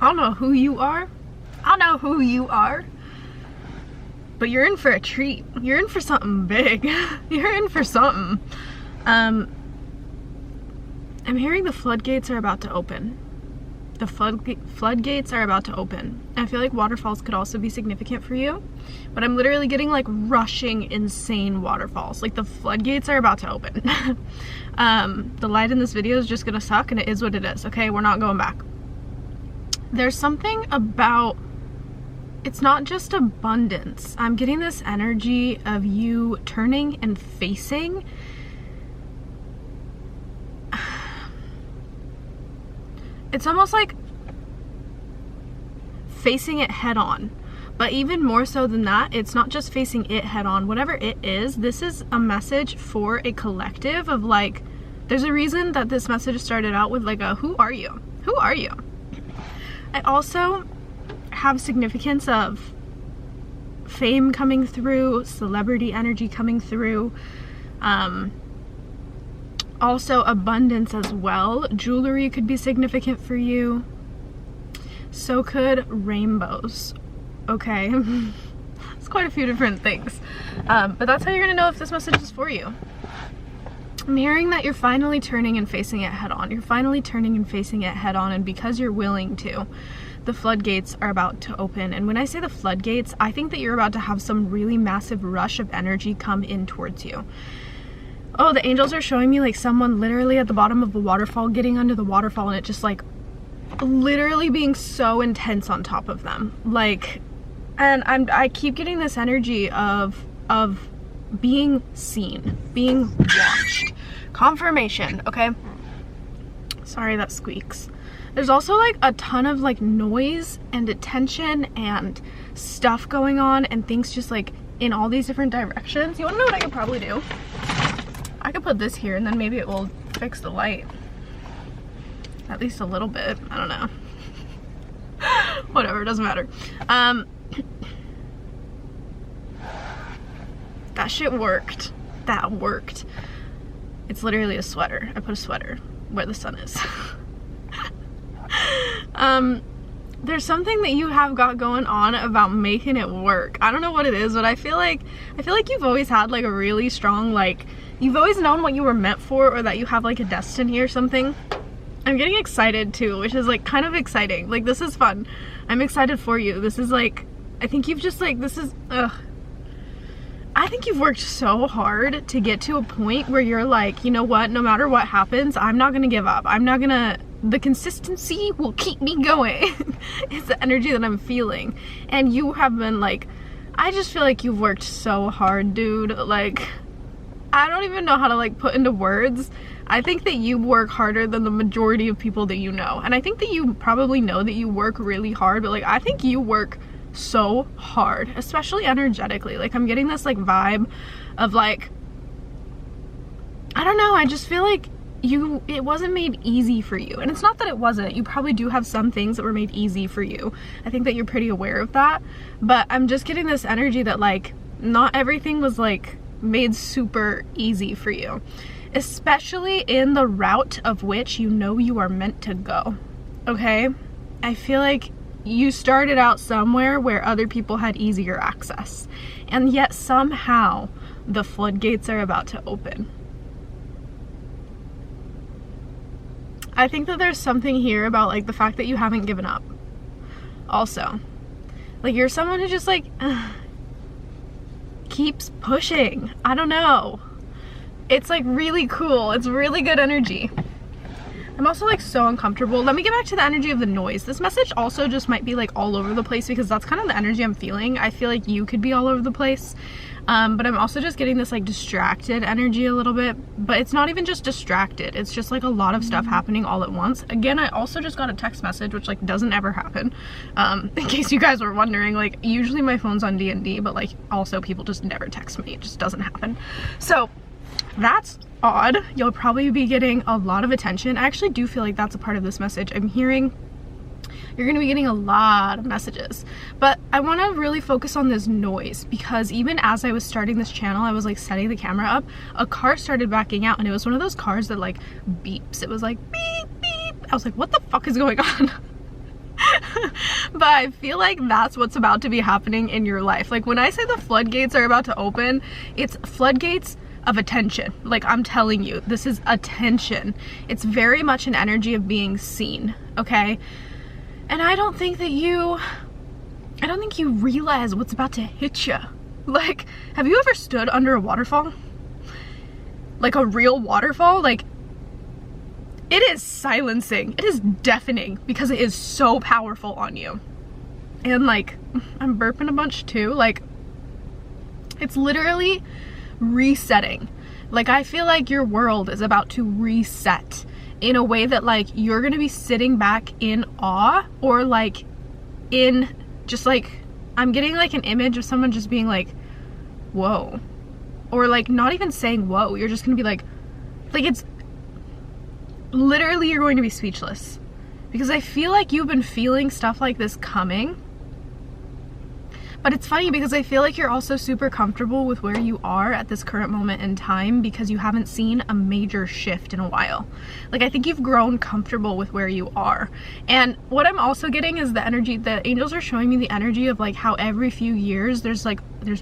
I don't know who you are. I don't know who you are. But you're in for a treat. You're in for something big. You're in for something. I'm hearing the floodgates are about to open. The floodgates are about to open. I feel like waterfalls could also be significant for you, but I'm literally getting like rushing, insane waterfalls. Like the floodgates are about to open. The light in this video is just gonna suck, and it is what it is, okay? We're not going back. There's something about, it's not just abundance. I'm getting this energy of you turning and facing. It's almost like facing it head on. But even more so than that, it's not just facing it head on. Whatever it is, this is a message for a collective of like, there's a reason that this message started out with like a, who are you? Who are you? I also have significance of fame coming through, celebrity energy coming through, also abundance as well. Jewelry could be significant for you. So could rainbows. Okay. It's quite a few different things. But that's how you're gonna know if this message is for you. I'm hearing that you're finally turning and facing it head on. You're finally turning and facing it head on, and because you're willing to, the floodgates are about to open. And when I say the floodgates, I think that you're about to have some really massive rush of energy come in towards you. Oh, the angels are showing me like someone literally at the bottom of the waterfall getting under the waterfall, and it just like literally being so intense on top of them. Like, and I keep getting this energy of being seen, being watched. Confirmation, okay? Sorry, that squeaks. There's also like a ton of like noise and attention and stuff going on and things just like in all these different directions. You wanna know what I could probably do? I could put this here and then maybe it will fix the light. At least a little bit, I don't know. Whatever, it doesn't matter. That shit worked. That worked. It's literally a sweater. I put a sweater where the sun is. There's something that you have got going on about making it work. I don't know what it is, but I feel like you've always had like a really strong, like, you've always known what you were meant for, or that you have like a destiny or something. I'm getting excited too, which is like kind of exciting. Like, this is fun. I'm excited for you. This is like, I think you've just like, this is, I think you've worked so hard to get to a point where you're like, you know what, no matter what happens, I'm not gonna give up. I'm not gonna, the consistency will keep me going. It's the energy that I'm feeling. And you have been like, I just feel like you've worked so hard, dude. Like, I don't even know how to like put into words. I think that you work harder than the majority of people that you know. And I think that you probably know that you work really hard, but like, I think you work so hard, especially energetically. Like, I'm getting this like vibe of like, I don't know, I just feel like it wasn't made easy for you. And it's not that it wasn't. You probably do have some things that were made easy for you. I think that you're pretty aware of that. But I'm just getting this energy that like, not everything was like made super easy for you. Especially in the route of which you know you are meant to go. Okay? I feel like you started out somewhere where other people had easier access. And yet somehow the floodgates are about to open. I think that there's something here about like the fact that you haven't given up. Also, like, you're someone who just like keeps pushing. I don't know. It's like really cool. It's really good energy. I'm also like so uncomfortable. Let me get back to the energy of the noise. This message also just might be like all over the place, because that's kind of the energy I'm feeling. I feel like you could be all over the place. But I'm also just getting this like distracted energy a little bit, but it's not even just distracted. It's just like a lot of stuff happening all at once. Again, I also just got a text message, which like doesn't ever happen. In case you guys were wondering, like usually my phone's on D&D, but like also people just never text me. It just doesn't happen. So that's odd. You'll probably be getting a lot of attention. I actually do feel like that's a part of this message. I'm hearing you're going to be getting a lot of messages, but I want to really focus on this noise, because even as I was starting this channel, I was like setting the camera up, a car started backing out, and it was one of those cars that like beeps. It was like beep beep. I was like, what the fuck is going on? But I feel like that's what's about to be happening in your life. Like when I say the floodgates are about to open, it's floodgates of attention. Like I'm telling you, this is attention. It's very much an energy of being seen, okay? And I don't think you realize what's about to hit you. Like, have you ever stood under a waterfall? Like a real waterfall? Like, it is silencing. It is deafening because it is so powerful on you. And like, I'm burping a bunch too. Like, it's literally resetting. Like, I feel like your world is about to reset in a way that like you're gonna be sitting back in awe, or like in just like, I'm getting like an image of someone just being like, whoa. Or like not even saying whoa, you're just gonna be like it's literally, you're going to be speechless. Because I feel like you've been feeling stuff like this coming. But it's funny because I feel like you're also super comfortable with where you are at this current moment in time because you haven't seen a major shift in a while. Like, I think you've grown comfortable with where you are. And what I'm also getting is the energy, the angels are showing me the energy of like how every few years there's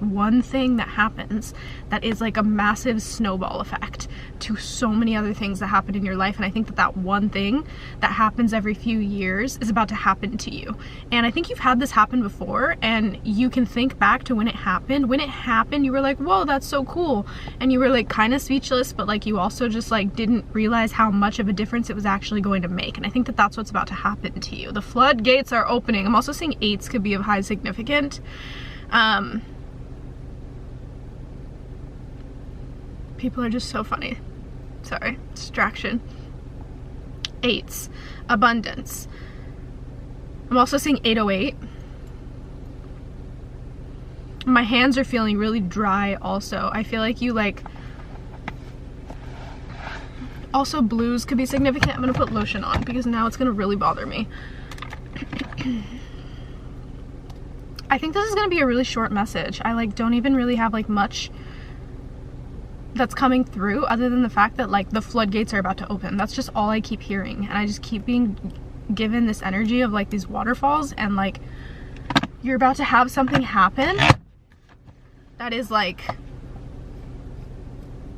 one thing that happens that is like a massive snowball effect to so many other things that happen in your life. And I think that one thing that happens every few years is about to happen to you. And I think you've had this happen before, and you can think back to when it happened. When it happened, you were like, whoa, that's so cool. And you were like kind of speechless, but like you also just like didn't realize how much of a difference it was actually going to make. And I think that that's what's about to happen to you. The floodgates are opening. I'm also seeing 8s could be of high significance. People are just so funny. Sorry, distraction. 8s, abundance. I'm also seeing 808. My hands are feeling really dry also. I feel like you like, also blues could be significant. I'm gonna put lotion on because now it's gonna really bother me. I think this is gonna be a really short message. I like don't even really have like much that's coming through other than the fact that like the floodgates are about to open. That's just all I keep hearing, and I just keep being given this energy of like these waterfalls, and like you're about to have something happen that is like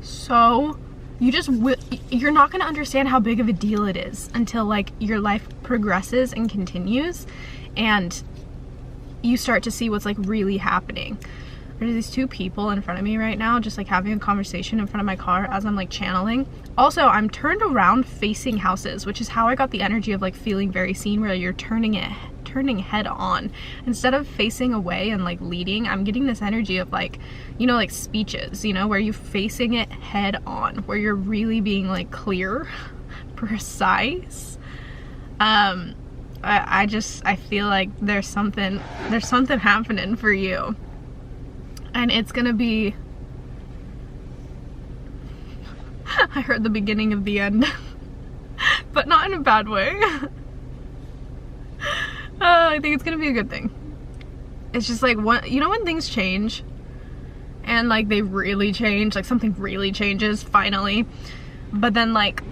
so, you're not going to understand how big of a deal it is until like your life progresses and continues and you start to see what's like really happening. There's these 2 people in front of me right now just like having a conversation in front of my car as I'm like channeling. Also, I'm turned around facing houses, which is how I got the energy of like feeling very seen, where you're turning head on instead of facing away and like leading. I'm getting this energy of like, you know, like speeches, you know, where you're facing it head on, where you're really being like clear, precise. I feel like there's something happening for you. And it's gonna be, I heard the beginning of the end, but not in a bad way. I think it's gonna be a good thing. It's just like, you know when things change and like they really change, like something really changes finally, but then like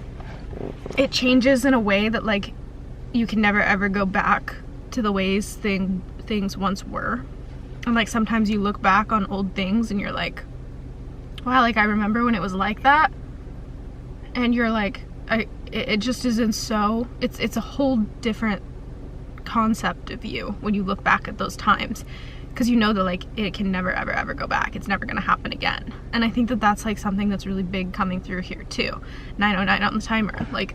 it changes in a way that like you can never ever go back to the ways things once were. And like sometimes you look back on old things and you're like, wow, like I remember when it was like that, and you're like, it just isn't so, it's a whole different concept of you when you look back at those times, because you know that like it can never ever go back. It's never gonna happen again. And I think that that's like something that's really big coming through here too. 909 on the timer. Like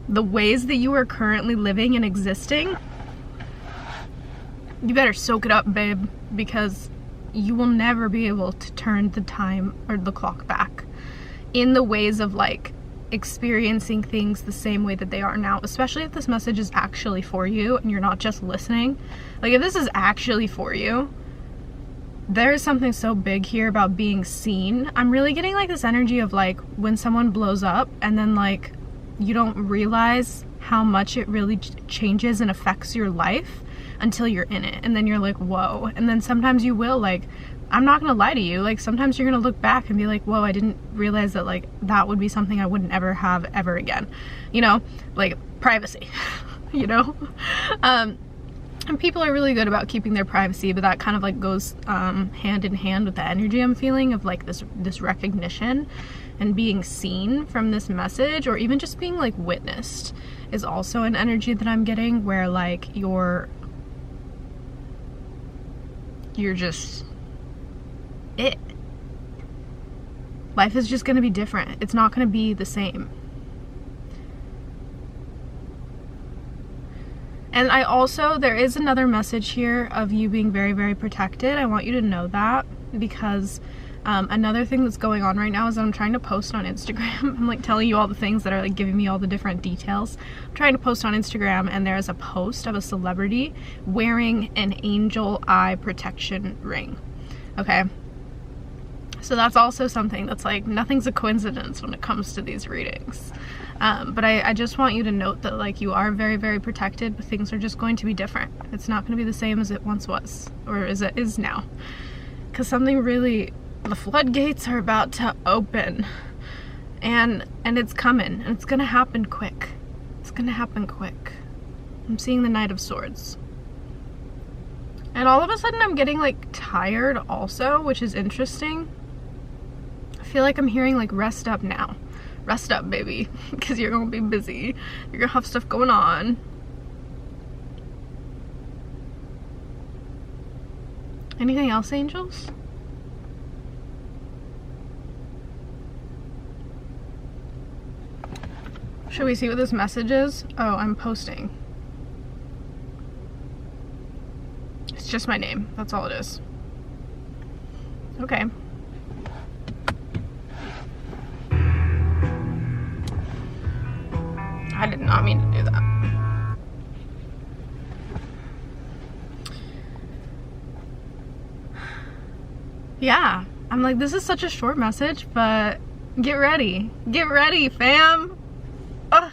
the ways that you are currently living and existing, you better soak it up, babe, because you will never be able to turn the time or the clock back in the ways of like experiencing things the same way that they are now, especially if this message is actually for you and you're not just listening. Like if this is actually for you, there is something so big here about being seen. I'm really getting like this energy of like when someone blows up and then like you don't realize how much it really changes and affects your life until you're in it, and then you're like, whoa. And then sometimes you will, like, I'm not gonna lie to you, like sometimes you're gonna look back and be like, whoa, I didn't realize that like that would be something I wouldn't ever have ever again, you know, like privacy. you know? And people are really good about keeping their privacy, but that kind of like goes hand in hand with the energy I'm feeling of like this recognition and being seen from this message, or even just being like witnessed, is also an energy that I'm getting, where like you're just it. Life is just gonna be different. It's not gonna be the same. And I also, there is another message here of you being very, very protected. I want you to know that, because another thing that's going on right now is that I'm trying to post on Instagram. I'm like telling you all the things that are like giving me all the different details. I'm trying to post on Instagram, and there's a post of a celebrity wearing an angel eye protection ring. Okay. So that's also something that's like, nothing's a coincidence when it comes to these readings. But I just want you to note that like you are very, very protected, but things are just going to be different. It's not going to be the same as it once was, or as it is now. Because something really, the floodgates are about to open. And it's coming, and it's going to happen quick. It's going to happen quick. I'm seeing the Knight of Swords. And all of a sudden I'm getting like tired also, which is interesting. I feel like I'm hearing like rest up now. Rest up, baby, because you're gonna be busy. You're gonna have stuff going on. Anything else, angels? Should we see what this message is? Oh, I'm posting. It's just my name. That's all it is. Okay. I did not mean to do that. Yeah, I'm like, this is such a short message, but get ready. Get ready, fam. Ugh.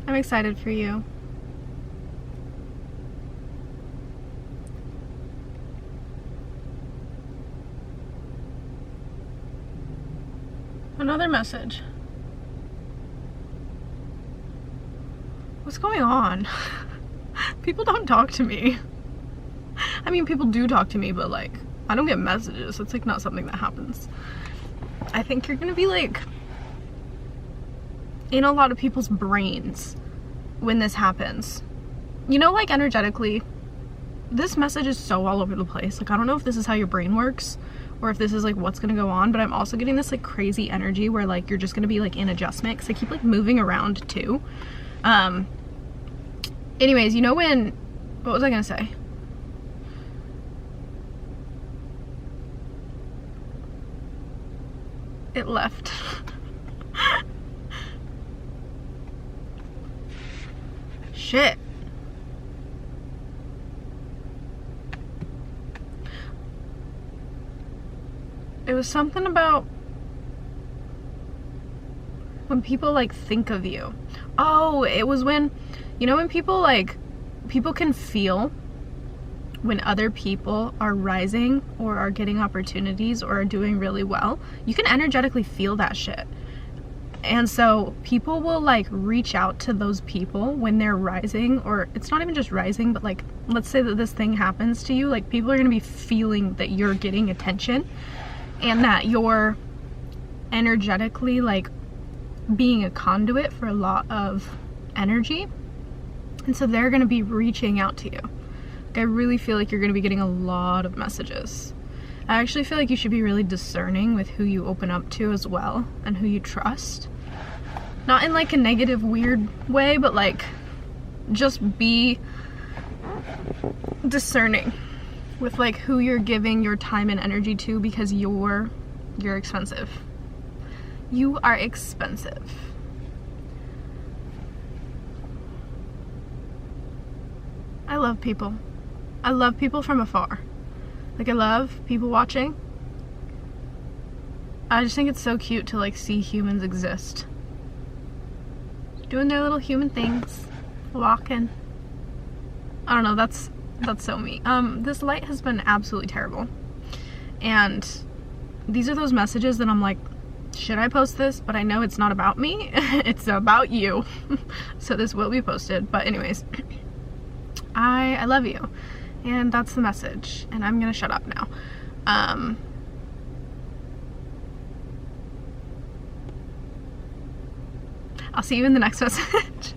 I'm excited for you. Another message. What's going on? People don't talk to me. I mean, people do talk to me, but like, I don't get messages. It's like not something that happens. I think you're gonna be like in a lot of people's brains when this happens. You know, like energetically, this message is so all over the place. Like, I don't know if this is how your brain works or if this is like what's gonna go on, but I'm also getting this like crazy energy where like you're just gonna be like in adjustment, because I keep like moving around too. Anyways, you know when, what was I gonna say? It left. Shit. It was something about when people like think of you. Oh, it was when, you know, when people can feel when other people are rising or are getting opportunities or are doing really well. You can energetically feel that shit. And so people will like reach out to those people when they're rising, or it's not even just rising, but like, let's say that this thing happens to you, like people are gonna be feeling that you're getting attention and that you're energetically like being a conduit for a lot of energy. And so they're gonna be reaching out to you. Like, I really feel like you're gonna be getting a lot of messages. I actually feel like you should be really discerning with who you open up to as well, and who you trust. Not in like a negative, weird way, but like, just be discerning with like who you're giving your time and energy to, because you're expensive. You are expensive. I love people. I love people from afar. Like, I love people watching. I just think it's so cute to like see humans exist. Doing their little human things. Walking. I don't know, that's so me. This light has been absolutely terrible. And these are those messages that I'm like, should I post this? But I know it's not about me. It's about you. So this will be posted. But anyways, I love you. And that's the message. And I'm gonna shut up now. I'll see you in the next message.